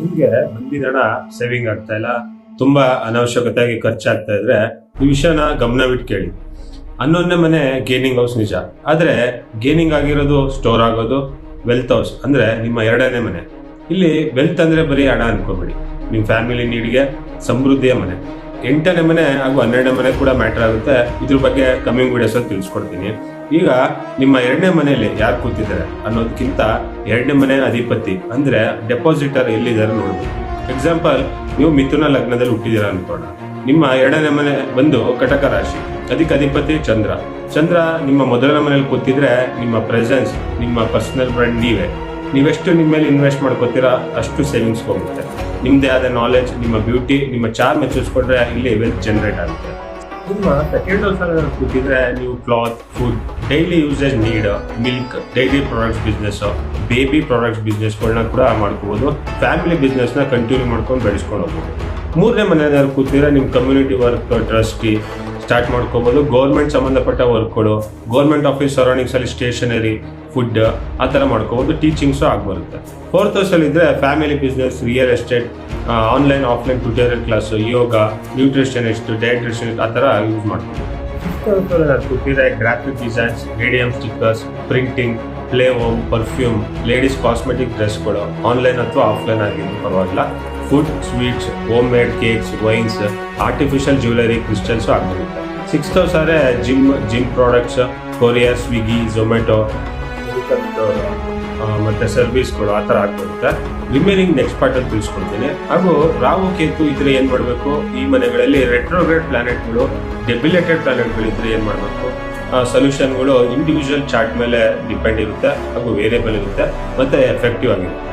ನಿಮ್ಗೆ ಬಂದಿದ್ದ ಹಣ ಸೇವಿಂಗ್ ಆಗ್ತಾ ಇಲ್ಲ, ತುಂಬಾ ಅನವಶ್ಯಕತೆಯಾಗಿ ಖರ್ಚಾಗ್ತಾ ಇದ್ರೆ ಈ ವಿಷಯನ ಗಮನವಿಟ್ಟು ಕೇಳಿ. 11ನೇ ಮನೆ ಗೇನಿಂಗ್ ಹೌಸ್ ನಿಜ, ಆದ್ರೆ ಗೇನಿಂಗ್ ಆಗಿರೋದು ಸ್ಟೋರ್ ಆಗೋದು ವೆಲ್ತ್ ಹೌಸ್ ಅಂದ್ರೆ ನಿಮ್ಮ 2ನೇ ಮನೆ. ಇಲ್ಲಿ ವೆಲ್ತ್ ಅಂದ್ರೆ ಬರೀ ಹಣ ಅನ್ಕೋಬೇಡಿ, ನಿಮ್ಮ ಫ್ಯಾಮಿಲಿ ನೀಡ್ಗೆ ಸಮೃದ್ಧಿಯ ಮನೆ. 8ನೇ ಮನೆ ಹಾಗೂ 12ನೇ ಮನೆ ಕೂಡ ಮ್ಯಾಟರ್ ಆಗುತ್ತೆ. ಇದ್ರ ಬಗ್ಗೆ ಕಮಿಂಗ್ ವಿಡಿಯೋಸ್ ಅಲ್ಲಿ ತಿಳಿಸ್ಕೊಡ್ತೀನಿ. ಈಗ ನಿಮ್ಮ 2ನೇ ಮನೆಯಲ್ಲಿ ಯಾರು ಕೂತಿದ್ದಾರೆ ಅನ್ನೋದಕ್ಕಿಂತ 2ನೇ ಮನೆ ಅಧಿಪತಿ ಅಂದ್ರೆ ಡೆಪಾಸಿಟರ್ ಎಲ್ಲಿದ್ದಾರೆ ನೋಡ್ಬೇಕು. ಎಕ್ಸಾಂಪಲ್, ನೀವು ಮಿಥುನ ಲಗ್ನದಲ್ಲಿ ಹುಟ್ಟಿದ್ದೀರಾ ಅನ್ಕೋಣ. ನಿಮ್ಮ 2ನೇ ಮನೆ ಬಂದು ಕಟಕ ರಾಶಿ, ಅದಕ್ಕೆ ಅಧಿಪತಿ ಚಂದ್ರ. ಚಂದ್ರ ನಿಮ್ಮ ಮೊದಲನೇ ಮನೇಲಿ ಕೂತಿದ್ರೆ ನಿಮ್ಮ ಪ್ರೆಸೆನ್ಸ್, ನಿಮ್ಮ ಪರ್ಸನಲ್ ಬ್ರ್ಯಾಂಡ್ ನೀವೆಷ್ಟು ನಿಮ್ಮ ಮೇಲೆ ಇನ್ವೆಸ್ಟ್ ಮಾಡ್ಕೋತೀರಾ ಅಷ್ಟು ಸೇವಿಂಗ್ಸ್ ಹೋಗುತ್ತೆ. ನಿಮ್ದೇ ಆದ ನಾಲೆಜ್, ನಿಮ್ಮ ಬ್ಯೂಟಿ, ನಿಮ್ಮ ಚಾರ್ಮ್ ಹೆಚ್ಚಿಸ್ಕೊಂಡ್ರೆ ಇಲ್ಲಿ ವೆಲ್ತ್ ಜನರೇಟ್ ಆಗುತ್ತೆ. ನಿಮ್ಮ ಸೆಕೆಂಡ್ ಹೌಸ್ ಅಲ್ಲಿ ಕೂತಿದ್ರೆ ನೀವು cloth, food, daily usage need, milk, dairy products business, baby products ಬಿಸ್ನೆಸ್ಗಳನ್ನ ಕೂಡ ಮಾಡ್ಕೋಬಹುದು. ಫ್ಯಾಮಿಲಿ ಬಿಸ್ನೆಸ್ನ ಕಂಟಿನ್ಯೂ ಮಾಡ್ಕೊಂಡು ಬೆಳೆಸ್ಕೊಂಡು ಹೋಗ್ಬೋದು. 3ನೇ ಮನೆಯಲ್ಲಿ ಕೂತಿದ್ರೆ ನಿಮ್ಮ ಕಮ್ಯುನಿಟಿ ವರ್ಕ್, ಟ್ರಸ್ಟಿ ಸ್ಟಾರ್ಟ್ ಮಾಡ್ಕೋಬಹುದು. ಗೌರ್ಮೆಂಟ್ ಸಂಬಂಧಪಟ್ಟ ವರ್ಕ್ಗಳು, ಗೌರ್ಮೆಂಟ್ ಆಫೀಸ್ ಸರೌಂಡಿಂಗ್ಸ್ ಅಲ್ಲಿ ಸ್ಟೇಷನರಿ, ಫುಡ್ ಆ ಥರ ಮಾಡ್ಕೋಬಹುದು. ಟೀಚಿಂಗ್ಸು ಆಗ್ಬರುತ್ತೆ. 4th ಹೌಸ್ ಅಲ್ಲಿ ಇದ್ರೆ family business, real estate, online offline tutorial class, yoga, nutritionist, ಡಯಟ್ರಿಷನಿಸ್ಟ್ ಆ ಥರ ಯೂಸ್ ಮಾಡ್ಕೋಬಹುದು. 5th ಹೌಸ್ ಅಲ್ಲಿ ಕೂತಿದ್ರೆ graphic designs, radium stickers, printing, play home, perfume, ladies cosmetic ಡ್ರೆಸ್ಗಳು ಆನ್ಲೈನ್ ಅಥವಾ ಆಫ್ಲೈನ್ ಆಗಿದ್ದು ಪರವಾಗಿಲ್ಲ. Food, sweets, home made cakes, wines, artificial jewellery, crystals ಆಗ್ಬರುತ್ತೆ. 6th house ಆದರೆ gym products, courier, Swiggy, Zomato ಮತ್ತೆ ಸರ್ವಿಸ್ಗಳು ಆ ಥರ ಆಗ್ಬರುತ್ತೆ. ರಿಮೈನಿಂಗ್ ನೆಕ್ಸ್ಟ್ ಪಾರ್ಟಲ್ಲಿ ತಿಳಿಸ್ಕೊಡ್ತೀನಿ. ಹಾಗೂ ರಾಹು, ಕೇತು ಇದ್ರೆ ಏನು ಮಾಡಬೇಕು, ಈ ಮನೆಗಳಲ್ಲಿ ರೆಟ್ರೋಗ್ರೇಡ್ ಪ್ಲಾನೆಟ್ಗಳು, ಡೆಬಿಲೇಟೆಡ್ ಪ್ಲಾನೆಟ್ಗಳು ಇದ್ರೆ ಏನು ಮಾಡಬೇಕು, ಸೊಲ್ಯೂಷನ್ಗಳು ಇಂಡಿವಿಜುವಲ್ ಚಾರ್ಟ್ ಮೇಲೆ ಡಿಪೆಂಡ್ ಇರುತ್ತೆ ಹಾಗೂ ವೇರಿಯಬಲ್ ಇರುತ್ತೆ ಮತ್ತೆ ಎಫೆಕ್ಟಿವ್ ಆಗಿರುತ್ತೆ.